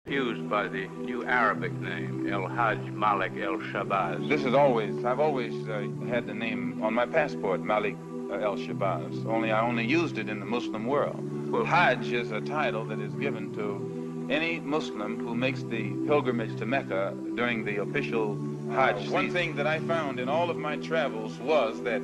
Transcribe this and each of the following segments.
Used by the new Arabic name, El Hajj Malik El Shabazz. I've always had the name on my passport, Malik El Shabazz, only I only used it in the Muslim world. Well, Hajj is a title that is given to any Muslim who makes the pilgrimage to Mecca during the official Hajj season. One thing that I found in all of my travels was that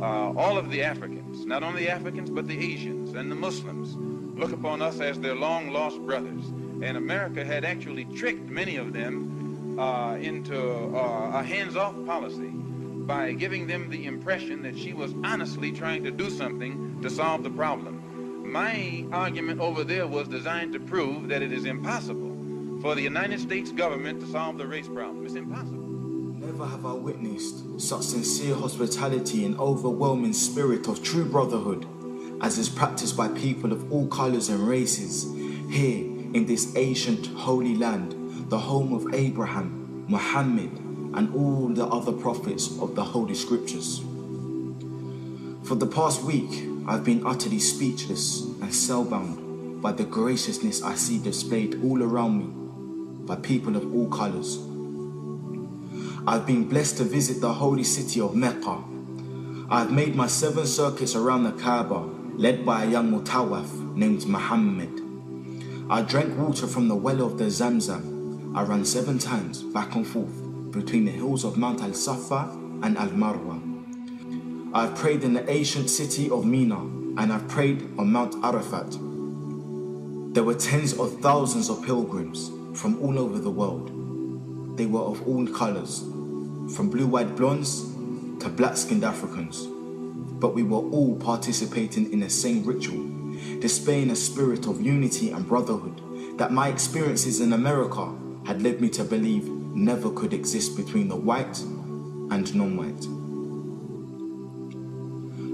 all of the Africans, not only Africans, but the Asians and the Muslims, look upon us as their long-lost brothers. And America had actually tricked many of them into a hands-off policy by giving them the impression that she was honestly trying to do something to solve the problem. My argument over there was designed to prove that it is impossible for the United States government to solve the race problem. It's impossible. Never have I witnessed such sincere hospitality and overwhelming spirit of true brotherhood as is practiced by people of all colors and races here in this ancient holy land, the home of Abraham, Muhammad, and all the other prophets of the Holy Scriptures. For the past week, I've been utterly speechless and spellbound by the graciousness I see displayed all around me by people of all colors. I've been blessed to visit the holy city of Mecca. I've made my 7 circuits around the Kaaba, led by a young mutawaf named Muhammad. I drank water from the well of the Zamzam. I ran 7 times back and forth between the hills of Mount Al-Safa and Al-Marwa. I've prayed in the ancient city of Mina, and I've prayed on Mount Arafat. There were tens of thousands of pilgrims from all over the world. They were of all colors, from blue-eyed blondes to black-skinned Africans. But we were all participating in the same ritual, displaying a spirit of unity and brotherhood that my experiences in America had led me to believe never could exist between the white and non-white.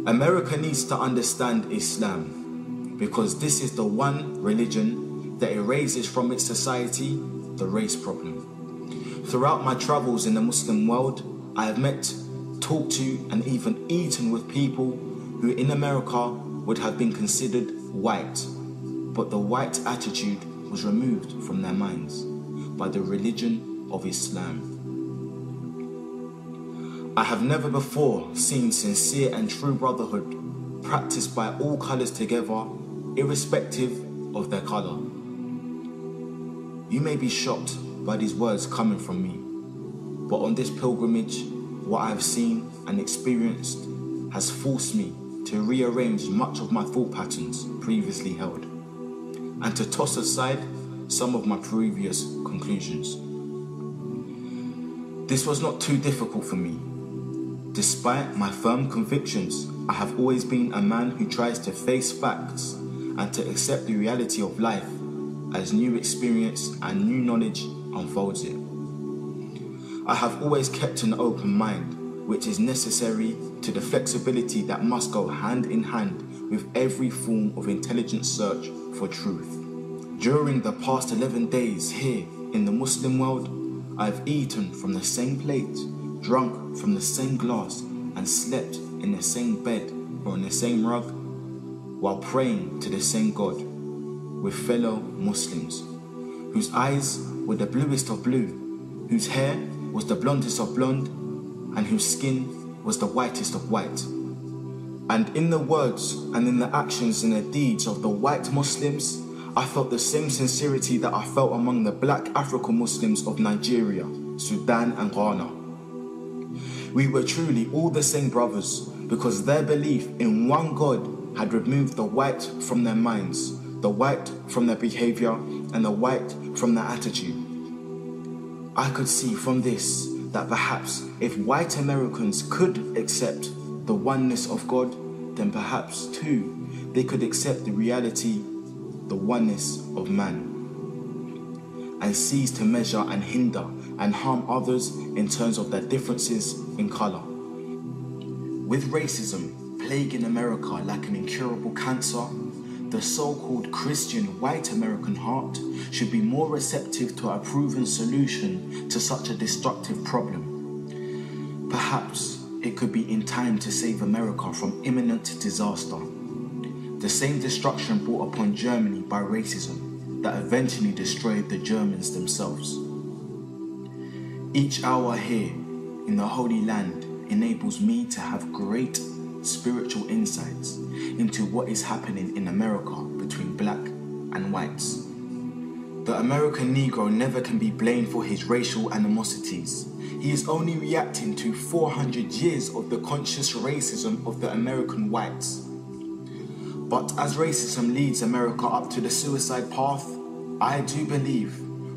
America needs to understand Islam because this is the one religion that erases from its society the race problem. Throughout my travels in the Muslim world, I have met, talked to, and even eaten with people who in America would have been considered white, but the white attitude was removed from their minds by the religion of Islam. I have never before seen sincere and true brotherhood practiced by all colors together, irrespective of their color. You may be shocked by these words coming from me, but on this pilgrimage, what I have seen and experienced has forced me to rearrange much of my thought patterns previously held, and to toss aside some of my previous conclusions. This was not too difficult for me. Despite my firm convictions, I have always been a man who tries to face facts and to accept the reality of life as new experience and new knowledge unfolds it. I have always kept an open mind, which is necessary to the flexibility that must go hand in hand with every form of intelligent search for truth. During the past 11 days here in the Muslim world, I've eaten from the same plate, drunk from the same glass, and slept in the same bed or on the same rug, while praying to the same God, with fellow Muslims, whose eyes were the bluest of blue, whose hair was the blondest of blonde, and whose skin was the whitest of white. And in the words and in the actions and the deeds of the white Muslims, I felt the same sincerity that I felt among the black African Muslims of Nigeria, Sudan and Ghana. We were truly all the same brothers because their belief in one God had removed the white from their minds, the white from their behavior, and the white from their attitude. I could see from this that perhaps if white Americans could accept the oneness of God, then perhaps too they could accept the reality, the oneness of man, and cease to measure and hinder and harm others in terms of their differences in color. With racism plaguing America like an incurable cancer, the so-called Christian white American heart should be more receptive to a proven solution to such a destructive problem. Perhaps it could be in time to save America from imminent disaster. The same destruction brought upon Germany by racism that eventually destroyed the Germans themselves. Each hour here in the Holy Land enables me to have great spiritual insights into what is happening in America between black and whites. The American Negro never can be blamed for his racial animosities. He is only reacting to 400 years of the conscious racism of the American whites. But as racism leads America up to the suicide path, I do believe,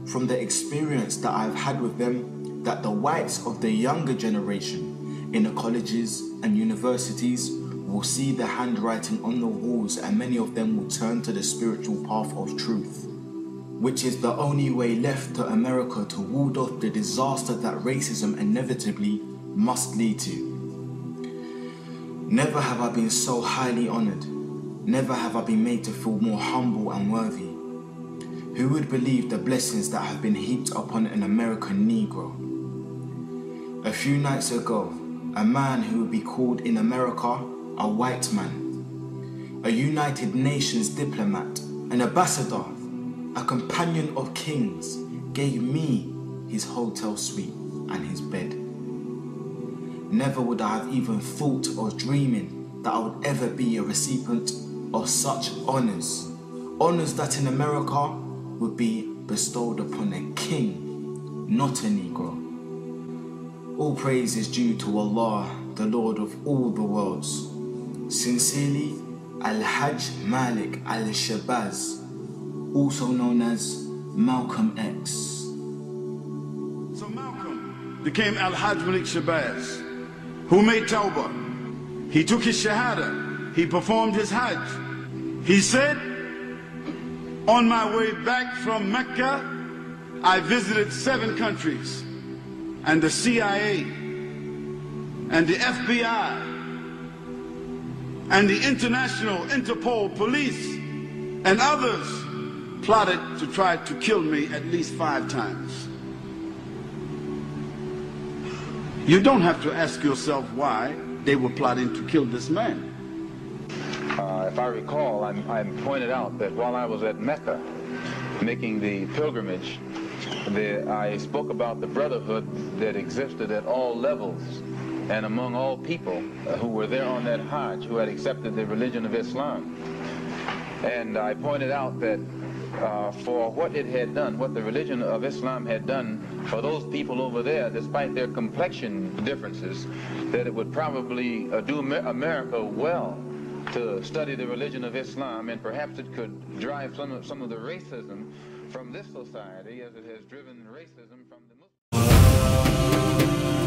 from the experience that I've had with them, that the whites of the younger generation in the colleges and universities will see the handwriting on the walls, and many of them will turn to the spiritual path of truth, which is the only way left to America to ward off the disaster that racism inevitably must lead to. Never have I been so highly honored. Never have I been made to feel more humble and worthy. Who would believe the blessings that have been heaped upon an American Negro? A few nights ago, a man who would be called in America a white man, a United Nations diplomat, an ambassador, a companion of kings, gave me his hotel suite and his bed. Never would I have even thought or dreaming that I would ever be a recipient of such honors. Honors that in America would be bestowed upon a king, not a Negro. All praise is due to Allah, the Lord of all the worlds. Sincerely, Al-Hajj Malik Al-Shabazz, also known as Malcolm X. So Malcolm became Al-Hajj Malik Shabazz, who made Tawbah. He took his Shahada, he performed his Hajj. He said, on my way back from Mecca, I visited 7 countries, and the CIA, and the FBI, and the International Interpol Police, and others plotted to try to kill me at least 5 times. You don't have to ask yourself why they were plotting to kill this man. If I recall, I pointed out that while I was at Mecca making the pilgrimage, I spoke about the brotherhood that existed at all levels and among all people who were there on that Hajj, who had accepted the religion of Islam. And I pointed out that for what it had done, what the religion of Islam had done for those people over there, despite their complexion differences, that it would probably do America well to study the religion of Islam, and perhaps it could drive some of the racism from this society as it has driven racism from the Muslims.